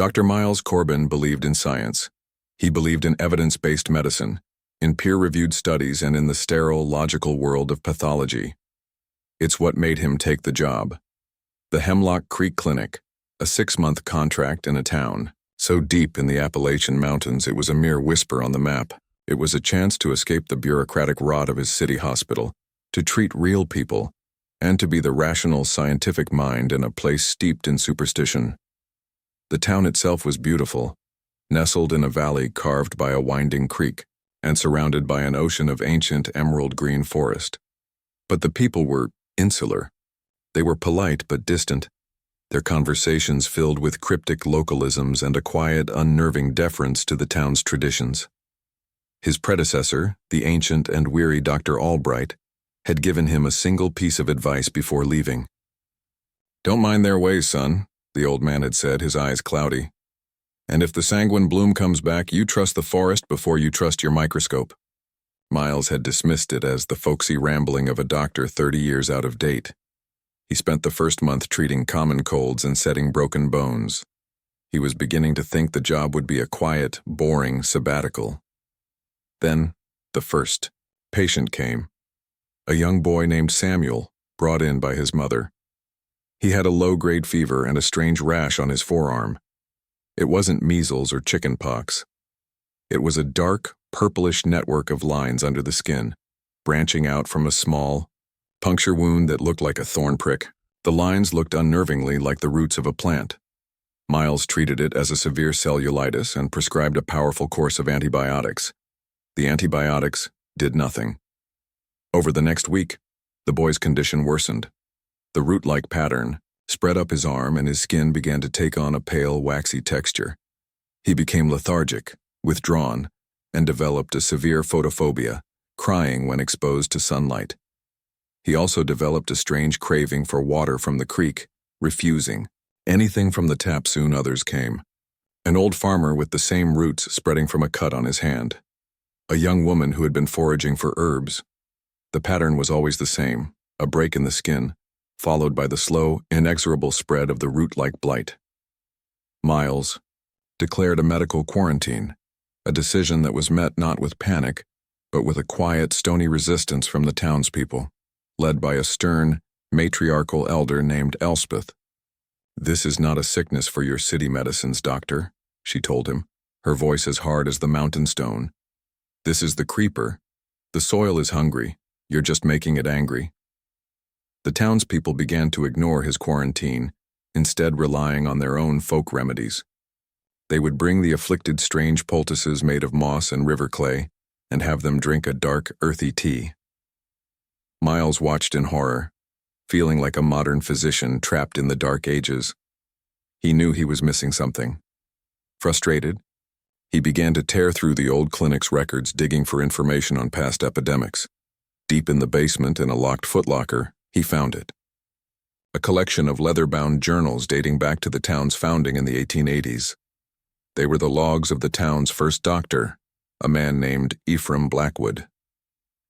Dr. Miles Corbin believed in science. He believed in evidence-based medicine, in peer-reviewed studies, and in the sterile, logical world of pathology. It's what made him take the job. The Hemlock Creek Clinic, a 6-month contract in a town, so deep in the Appalachian mountains it was a mere whisper on the map. It was a chance to escape the bureaucratic rot of his city hospital, to treat real people, and to be the rational, scientific mind in a place steeped in superstition. The town itself was beautiful, nestled in a valley carved by a winding creek, and surrounded by an ocean of ancient emerald green forest. But the people were insular. They were polite but distant, their conversations filled with cryptic localisms and a quiet, unnerving deference to the town's traditions. His predecessor, the ancient and weary Dr. Blight, had given him a single piece of advice before leaving. "Don't mind their ways, son," the old man had said, his eyes cloudy. "And if the sanguine bloom comes back, you trust the forest before you trust your microscope." Miles had dismissed it as the folksy rambling of a doctor 30 years out of date. He spent the first month treating common colds and setting broken bones. He was beginning to think the job would be a quiet, boring sabbatical. Then, the first patient came. A young boy named Samuel, brought in by his mother. He had a low-grade fever and a strange rash on his forearm. It wasn't measles or chicken pox. It was a dark, purplish network of lines under the skin, branching out from a small, puncture wound that looked like a thorn prick. The lines looked unnervingly like the roots of a plant. Miles treated it as a severe cellulitis and prescribed a powerful course of antibiotics. The antibiotics did nothing. Over the next week, the boy's condition worsened. The root-like pattern spread up his arm and his skin began to take on a pale, waxy texture. He became lethargic, withdrawn, and developed a severe photophobia, crying when exposed to sunlight. He also developed a strange craving for water from the creek, refusing anything from the tap. Soon others came. An old farmer with the same roots spreading from a cut on his hand. A young woman who had been foraging for herbs. The pattern was always the same, a break in the skin, followed by the slow, inexorable spread of the root-like blight. Miles declared a medical quarantine, a decision that was met not with panic, but with a quiet, stony resistance from the townspeople, led by a stern, matriarchal elder named Elspeth. "This is not a sickness for your city medicines, doctor," she told him, her voice as hard as the mountain stone. "This is the creeper. The soil is hungry. You're just making it angry." The townspeople began to ignore his quarantine, instead relying on their own folk remedies. They would bring the afflicted strange poultices made of moss and river clay, and have them drink a dark, earthy tea. Miles watched in horror, feeling like a modern physician trapped in the dark ages. He knew he was missing something. Frustrated, he began to tear through the old clinic's records, digging for information on past epidemics. Deep in the basement in a locked footlocker, he found it. A collection of leather-bound journals dating back to the town's founding in the 1880s. They were the logs of the town's first doctor, a man named Ephraim Blackwood.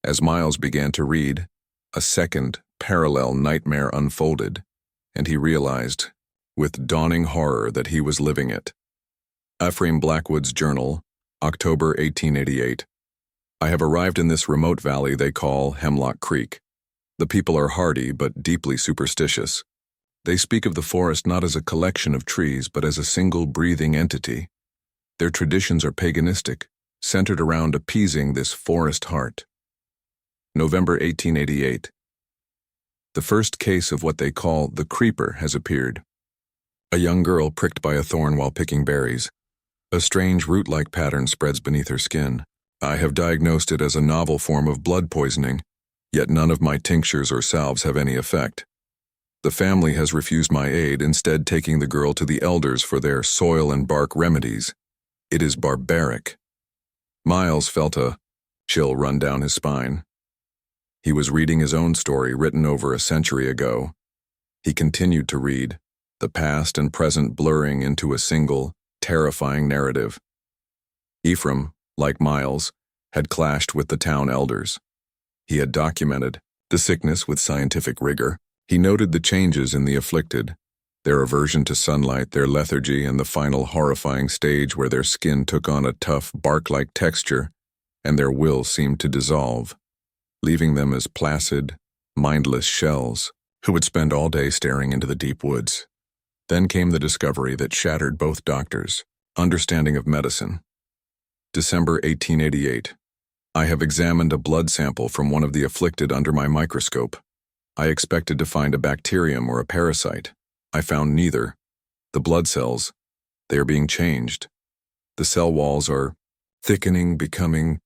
As Miles began to read, a second, parallel nightmare unfolded, and he realized, with dawning horror, that he was living it. Ephraim Blackwood's journal, October 1888. "I have arrived in this remote valley they call Hemlock Creek. The people are hardy but deeply superstitious. They speak of the forest not as a collection of trees but as a single breathing entity. Their traditions are paganistic, centered around appeasing this forest heart." November 1888. The first case of what they call the creeper has appeared. A young girl pricked by a thorn while picking berries. A strange root-like pattern spreads beneath her skin. I have diagnosed it as a novel form of blood poisoning, yet none of my tinctures or salves have any effect. The family has refused my aid, instead taking the girl to the elders for their soil and bark remedies. It is barbaric. Miles felt a chill run down his spine. He was reading his own story written over a century ago. He continued to read, the past and present blurring into a single, terrifying narrative. Ephraim, like Miles, had clashed with the town elders. He had documented the sickness with scientific rigor. He noted the changes in the afflicted, Their aversion to sunlight, their lethargy, and the final horrifying stage where their skin took on a tough, bark-like texture, and their will seemed to dissolve, leaving them as placid, mindless shells who would spend all day staring into the deep woods. Then came the discovery that shattered both doctors' understanding of medicine. December 1888. I have examined a blood sample from one of the afflicted under my microscope. I expected to find a bacterium or a parasite. I found neither. The blood cells, they are being changed. The cell walls are thickening, becoming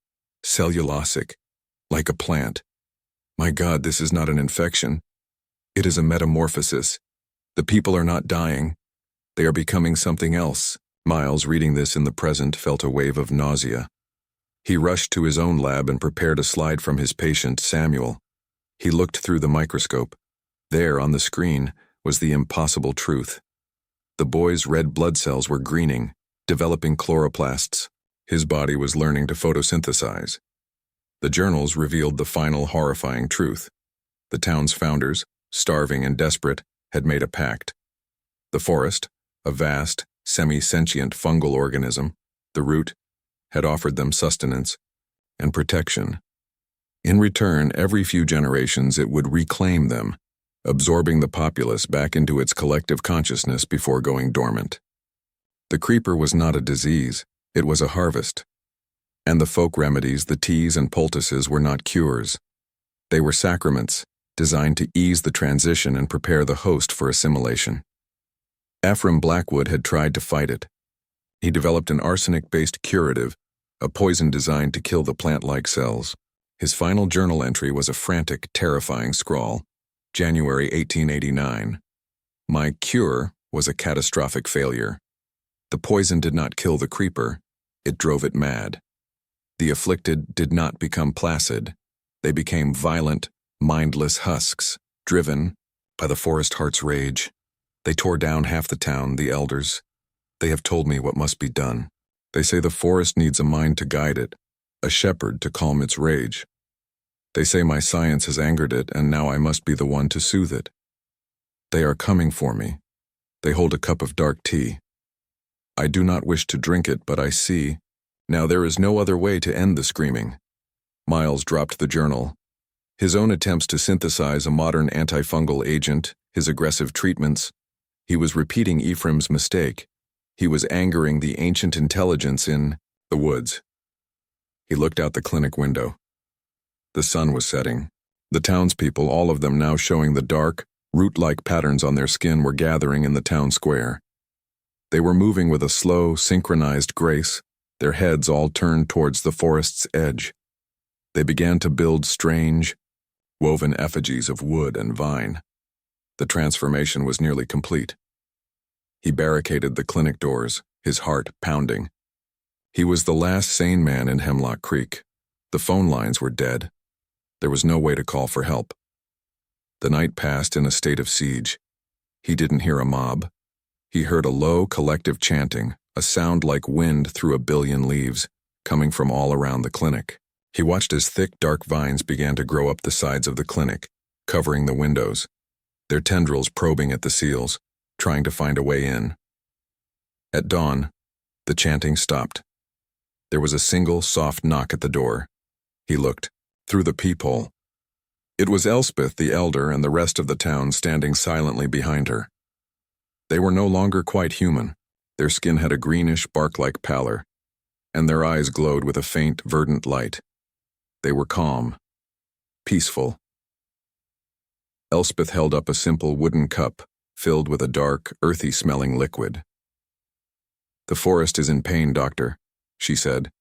cellulosic, like a plant. My God, this is not an infection. It is a metamorphosis. The people are not dying. They are becoming something else. Miles, reading this in the present, felt a wave of nausea. He rushed to his own lab and prepared a slide from his patient, Samuel. He looked through the microscope. There, on the screen, was the impossible truth. The boy's red blood cells were greening, developing chloroplasts. His body was learning to photosynthesize. The journals revealed the final horrifying truth. The town's founders, starving and desperate, had made a pact. The forest, a vast, semi-sentient fungal organism, the root, had offered them sustenance and protection. In return, every few generations it would reclaim them, absorbing the populace back into its collective consciousness before going dormant. The creeper was not a disease, it was a harvest. And the folk remedies, the teas and poultices, were not cures. They were sacraments, designed to ease the transition and prepare the host for assimilation. Ephraim Blackwood had tried to fight it. He developed an arsenic-based curative, a poison designed to kill the plant-like cells. His final journal entry was a frantic, terrifying scrawl. January 1889. My cure was a catastrophic failure. The poison did not kill the creeper, it drove it mad. The afflicted did not become placid. They became violent, mindless husks, driven by the forest heart's rage. They tore down half the town, the elders. They have told me what must be done. They say the forest needs a mind to guide it, a shepherd to calm its rage. They say my science has angered it, and now I must be the one to soothe it. They are coming for me. They hold a cup of dark tea. I do not wish to drink it, but I see. Now there is no other way to end the screaming. Miles dropped the journal. His own attempts to synthesize a modern antifungal agent, his aggressive treatments. He was repeating Ephraim's mistake. He was angering the ancient intelligence in the woods. He looked out the clinic window. The sun was setting. The townspeople, all of them now showing the dark, root-like patterns on their skin, were gathering in the town square. They were moving with a slow, synchronized grace, their heads all turned towards the forest's edge. They began to build strange, woven effigies of wood and vine. The transformation was nearly complete. He barricaded the clinic doors, his heart pounding. He was the last sane man in Hemlock Creek. The phone lines were dead. There was no way to call for help. The night passed in a state of siege. He didn't hear a mob. He heard a low, collective chanting, a sound like wind through a billion leaves, coming from all around the clinic. He watched as thick, dark vines began to grow up the sides of the clinic, covering the windows, their tendrils probing at the seals, trying to find a way in. At dawn, the chanting stopped. There was a single, soft knock at the door. He looked through the peephole. It was Elspeth, the elder, and the rest of the town standing silently behind her. They were no longer quite human. Their skin had a greenish, bark-like pallor, and their eyes glowed with a faint, verdant light. They were calm, peaceful. Elspeth held up a simple wooden cup filled with a dark, earthy-smelling liquid. "The forest is in pain, Doctor," she said,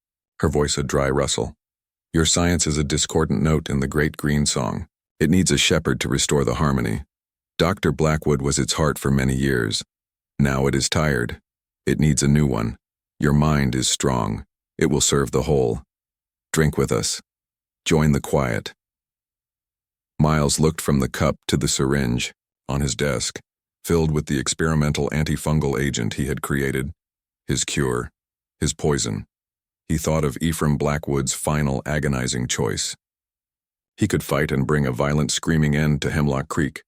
her voice a dry rustle. "Your science is a discordant note in the great green song. It needs a shepherd to restore the harmony. Dr. Blackwood was its heart for many years. Now it is tired. It needs a new one. Your mind is strong. It will serve the whole. Drink with us. Join the quiet." Miles looked from the cup to the syringe on his desk, filled with the experimental antifungal agent he had created, his cure, his poison. He thought of Ephraim Blackwood's final agonizing choice. He could fight and bring a violent, screaming end to Hemlock Creek,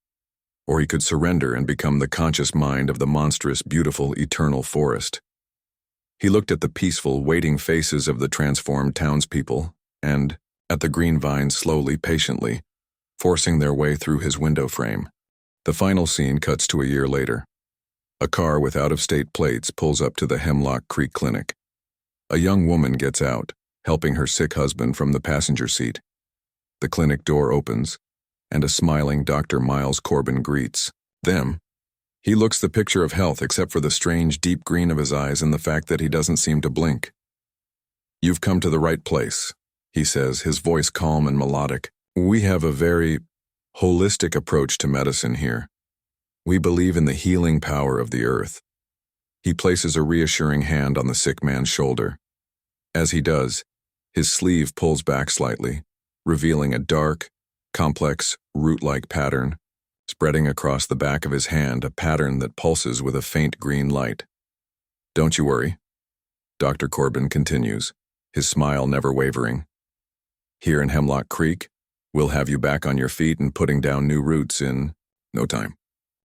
or he could surrender and become the conscious mind of the monstrous, beautiful, eternal forest. He looked at the peaceful, waiting faces of the transformed townspeople, and at the green vines slowly, patiently, forcing their way through his window frame. The final scene cuts to a year later. A car with out-of-state plates pulls up to the Hemlock Creek clinic. A young woman gets out, helping her sick husband from the passenger seat. The clinic door opens, and a smiling Dr. Miles Corbin greets them. He looks the picture of health except for the strange deep green of his eyes and the fact that he doesn't seem to blink. "You've come to the right place," he says, his voice calm and melodic. "We have a very holistic approach to medicine here. We believe in the healing power of the earth." He places a reassuring hand on the sick man's shoulder. As he does, his sleeve pulls back slightly, revealing a dark, complex, root-like pattern, spreading across the back of his hand, a pattern that pulses with a faint green light. "Don't you worry," Dr. Corbin continues, his smile never wavering. "Here in Hemlock Creek, we'll have you back on your feet and putting down new roots in no time."